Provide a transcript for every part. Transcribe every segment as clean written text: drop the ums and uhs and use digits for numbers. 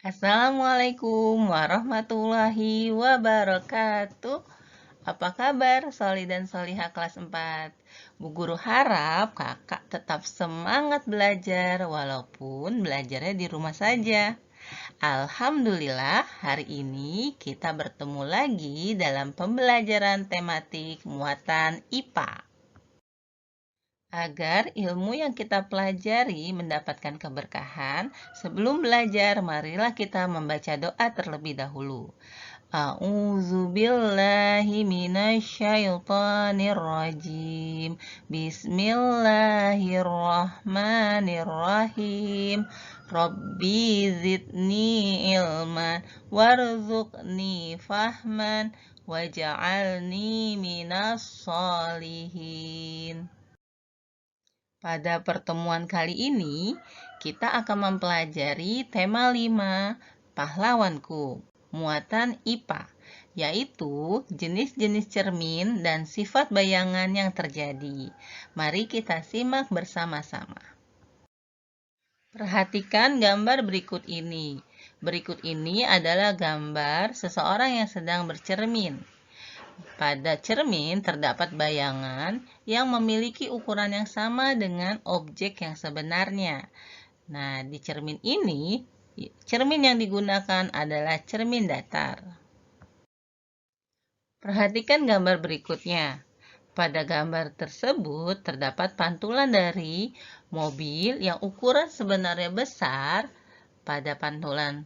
Assalamualaikum warahmatullahi wabarakatuh. Apa kabar Soli dan Soliha kelas 4? Bu Guru harap kakak tetap semangat belajar walaupun belajarnya di rumah saja. Alhamdulillah hari ini kita bertemu lagi dalam pembelajaran tematik muatan IPA. Agar ilmu yang kita pelajari mendapatkan keberkahan, sebelum belajar, marilah kita membaca doa terlebih dahulu. A'udzu billahi minasyaitonir rajim. Bismillahirrahmanirrahim. Rabbi zidni ilman warzuqni fahman waj'alni minas sholihin. Pada pertemuan kali ini, kita akan mempelajari tema 5, pahlawanku, muatan IPA, yaitu jenis-jenis cermin dan sifat bayangan yang terjadi. Mari kita simak bersama-sama. Perhatikan gambar berikut ini. Berikut ini adalah gambar seseorang yang sedang bercermin. Pada cermin terdapat bayangan yang memiliki ukuran yang sama dengan objek yang sebenarnya. Nah, di cermin ini, cermin yang digunakan adalah cermin datar. Perhatikan gambar berikutnya. Pada gambar tersebut terdapat pantulan dari mobil yang ukuran sebenarnya besar. Pada pantulan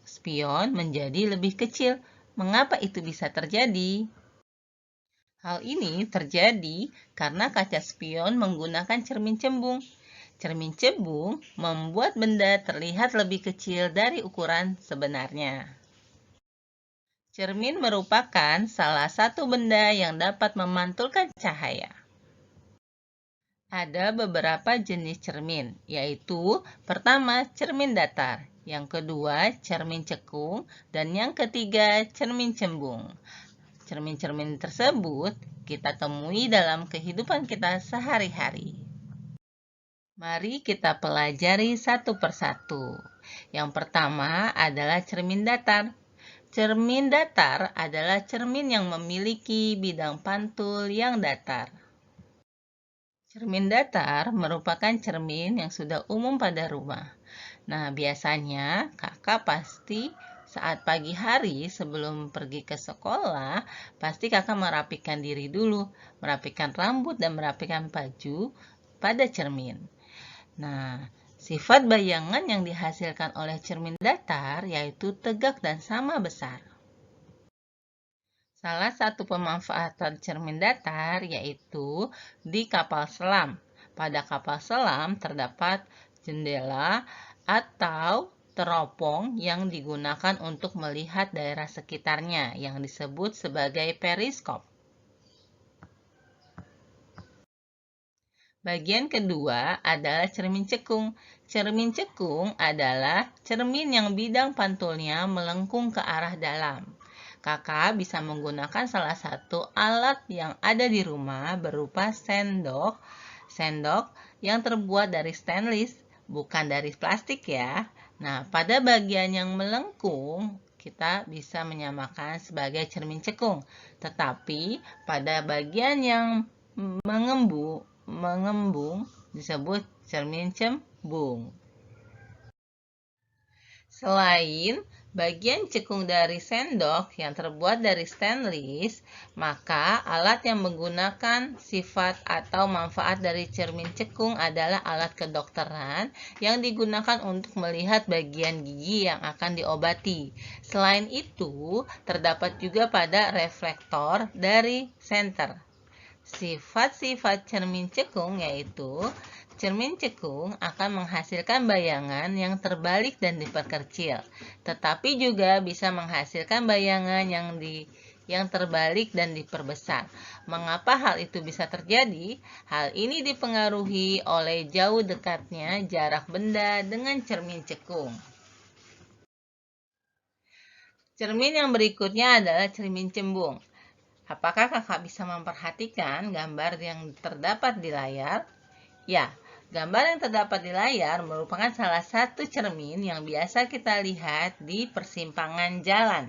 spion menjadi lebih kecil. Mengapa itu bisa terjadi? Hal ini terjadi karena kaca spion menggunakan cermin cembung. Cermin cembung membuat benda terlihat lebih kecil dari ukuran sebenarnya. Cermin merupakan salah satu benda yang dapat memantulkan cahaya. Ada beberapa jenis cermin, yaitu pertama cermin datar, yang kedua cermin cekung, dan yang ketiga cermin cembung. Cermin-cermin tersebut kita temui dalam kehidupan kita sehari-hari. Mari kita pelajari satu persatu. Yang pertama adalah cermin datar. Cermin datar adalah cermin yang memiliki bidang pantul yang datar. Cermin datar merupakan cermin yang sudah umum pada rumah. Nah, biasanya kakak pasti saat pagi hari sebelum pergi ke sekolah, pasti kakak merapikan diri dulu, merapikan rambut dan merapikan baju pada cermin. Nah, sifat bayangan yang dihasilkan oleh cermin datar yaitu tegak dan sama besar. Salah satu pemanfaatan cermin datar yaitu di kapal selam. Pada kapal selam terdapat jendela atau teropong yang digunakan untuk melihat daerah sekitarnya yang disebut sebagai periskop. Bagian kedua adalah cermin cekung. Cermin cekung adalah cermin yang bidang pantulnya melengkung ke arah dalam. Kakak bisa menggunakan salah satu alat yang ada di rumah berupa sendok. Sendok yang terbuat dari stainless, bukan dari plastik ya. Nah, pada bagian yang melengkung, kita bisa menyamakan sebagai cermin cekung. Tetapi pada bagian yang mengembung disebut cermin cembung. Selain bagian cekung dari sendok yang terbuat dari stainless, maka alat yang menggunakan sifat atau manfaat dari cermin cekung adalah alat kedokteran yang digunakan untuk melihat bagian gigi yang akan diobati. Selain itu, terdapat juga pada reflektor dari senter. Sifat-sifat cermin cekung yaitu cermin cekung akan menghasilkan bayangan yang terbalik dan diperkecil, tetapi juga bisa menghasilkan bayangan yang terbalik dan diperbesar. Mengapa hal itu bisa terjadi? Hal ini dipengaruhi oleh jauh dekatnya jarak benda dengan cermin cekung. Cermin yang berikutnya adalah cermin cembung. Apakah kakak bisa memperhatikan gambar yang terdapat di layar? Ya, Gambar yang terdapat di layar merupakan salah satu cermin yang biasa kita lihat di persimpangan jalan.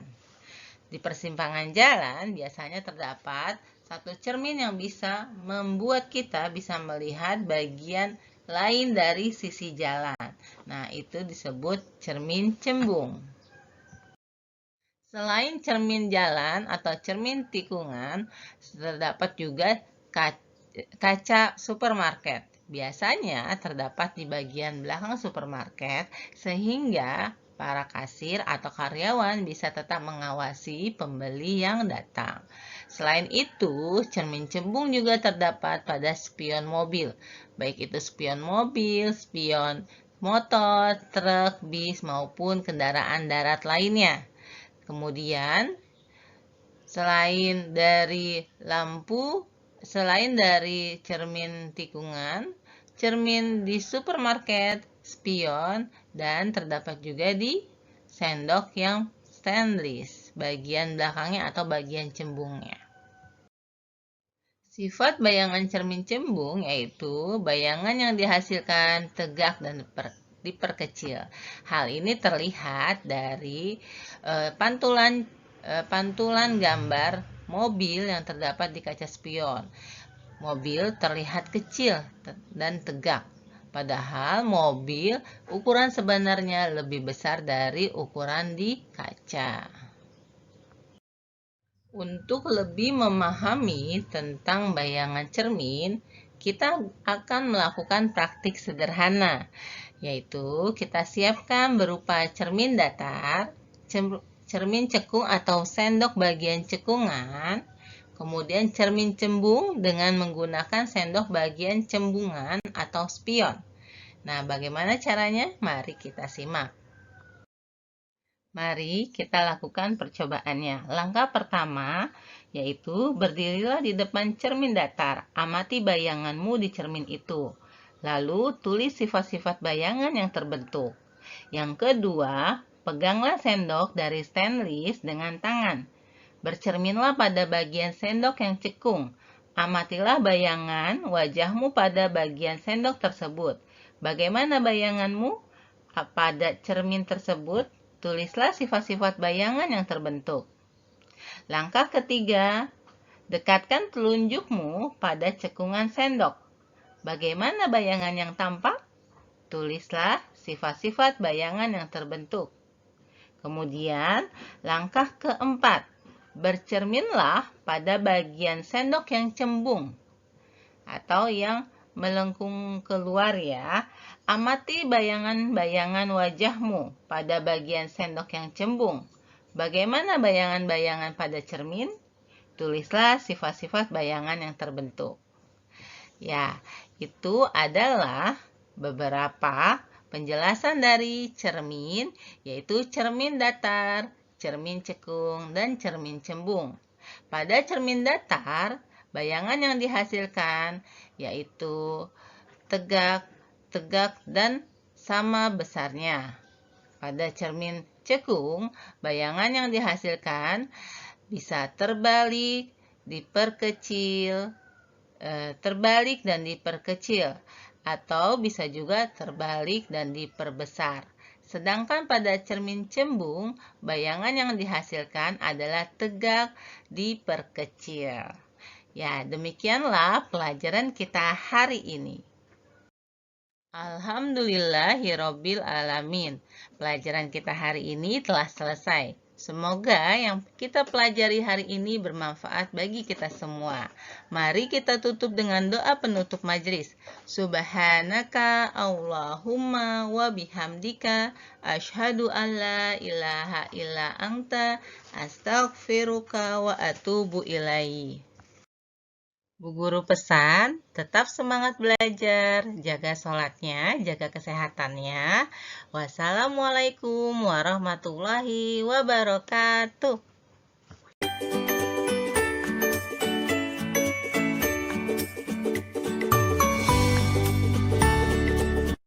Di persimpangan jalan biasanya terdapat satu cermin yang bisa membuat kita bisa melihat bagian lain dari sisi jalan. Nah, itu disebut cermin cembung. Selain cermin jalan atau cermin tikungan, terdapat juga kaca supermarket. Biasanya terdapat di bagian belakang supermarket sehingga para kasir atau karyawan bisa tetap mengawasi pembeli yang datang. Selain itu, cermin cembung juga terdapat pada spion mobil, baik itu spion mobil, spion motor, truk, bis, maupun kendaraan darat lainnya. Kemudian, selain dari cermin tikungan, cermin di supermarket, spion, dan terdapat juga di sendok yang stainless, bagian belakangnya atau bagian cembungnya. Sifat bayangan cermin cembung yaitu bayangan yang dihasilkan tegak dan diperkecil. Hal ini terlihat dari pantulan gambar mobil yang terdapat di kaca spion. Mobil terlihat kecil dan tegak, padahal mobil ukuran sebenarnya lebih besar dari ukuran di kaca. Untuk lebih memahami tentang bayangan cermin, kita akan melakukan praktik sederhana, yaitu kita siapkan berupa cermin datar, cermin cekung atau sendok bagian cekungan, kemudian cermin cembung dengan menggunakan sendok bagian cembungan atau spion. Nah, bagaimana caranya? Mari kita simak. Mari kita lakukan percobaannya. Langkah pertama yaitu berdirilah di depan cermin datar. Amati bayanganmu di cermin itu. Lalu tulis sifat-sifat bayangan yang terbentuk. Yang kedua, peganglah sendok dari stainless dengan tangan. Bercerminlah pada bagian sendok yang cekung. Amatilah bayangan wajahmu pada bagian sendok tersebut. Bagaimana bayanganmu pada cermin tersebut? Tulislah sifat-sifat bayangan yang terbentuk. Langkah ketiga, dekatkan telunjukmu pada cekungan sendok. Bagaimana bayangan yang tampak? Tulislah sifat-sifat bayangan yang terbentuk. Kemudian, langkah keempat, bercerminlah pada bagian sendok yang cembung atau yang melengkung keluar ya. Amati bayangan-bayangan wajahmu pada bagian sendok yang cembung. Bagaimana bayangan-bayangan pada cermin? Tulislah sifat-sifat bayangan yang terbentuk. Ya, itu adalah beberapa penjelasan dari cermin, yaitu cermin datar, cermin cekung, dan cermin cembung. Pada cermin datar, bayangan yang dihasilkan yaitu tegak, dan sama besarnya. Pada cermin cekung, bayangan yang dihasilkan bisa terbalik dan diperkecil, atau bisa juga terbalik dan diperbesar. Sedangkan pada cermin cembung, bayangan yang dihasilkan adalah tegak diperkecil. Ya, demikianlah pelajaran kita hari ini. Alhamdulillahirabbil alamin. Pelajaran kita hari ini telah selesai. Semoga yang kita pelajari hari ini bermanfaat bagi kita semua. Mari kita tutup dengan doa penutup majelis. Subhanaka Allahumma wa bihamdika asyhadu an la ilaha illa anta astaghfiruka wa atubu ilaik. Bu Guru pesan, tetap semangat belajar, jaga sholatnya, jaga kesehatannya. Wassalamualaikum warahmatullahi wabarakatuh.